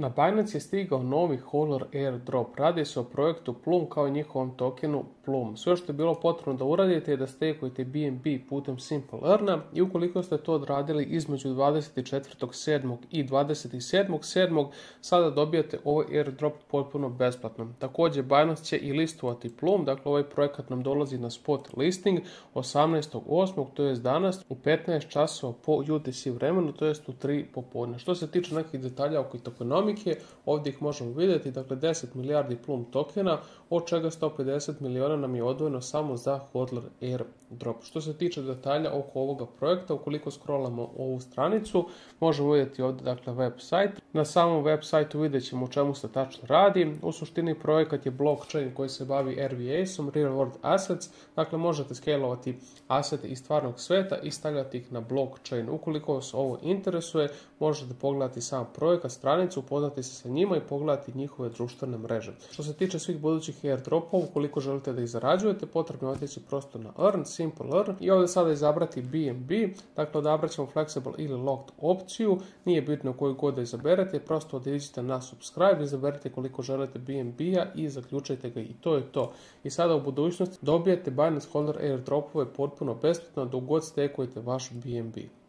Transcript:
Na Binance je stigao novi Hodler airdrop. Radi se o projektu Plum kao i njihovom tokenu Plum. Sve što je bilo potrebno da uradite je da stekujete BNB putem Simple Earna i ukoliko ste to odradili između 24.7. i 27.7. sada dobijate ovaj airdrop potpuno besplatno. Također Binance će i listovati Plum, dakle ovaj projekat nam dolazi na spot listing 18.8. to je danas u 15 časova po UTC vremenu, to jest u 3 popodne. Što se tiče nekih detalja oko tokenomike, ovdje ih možemo vidjeti, dakle 10 milijardi Plum tokena, od čega 150 miliona nam je odvojeno samo za Hodler airdrop. Što se tiče detalja oko ovoga projekta, ukoliko scrollamo ovu stranicu, možemo vidjeti ovdje dakle website. Na samom websiteu vidjet ćemo o čemu se tačno radi. U suštini projekat je blockchain koji se bavi RWA-om, Real World Assets, dakle možete scalovati asete iz stvarnog sveta i stavljati ih na blockchain. Ukoliko vas ovo interesuje, možete pogledati sam projekat, stranicu, upoznati se sa njima i pogledati njihove društvene mreže. Što se tiče svih budućih airdropova, ukoliko želite da ih zarađujete, potrebno je otići prosto na Earn, Simple Earn i ovdje sada izabrati BNB, dakle odabrat ćemo Flexible ili Locked opciju, nije bitno koju god da izaberete, prosto odidite na subscribe, izaberite koliko želite BNB-a i zaključajte ga i to je to. I sada u budućnosti dobijete Binance Hodler airdropove potpuno besplatno dok god stekujete vaš BNB.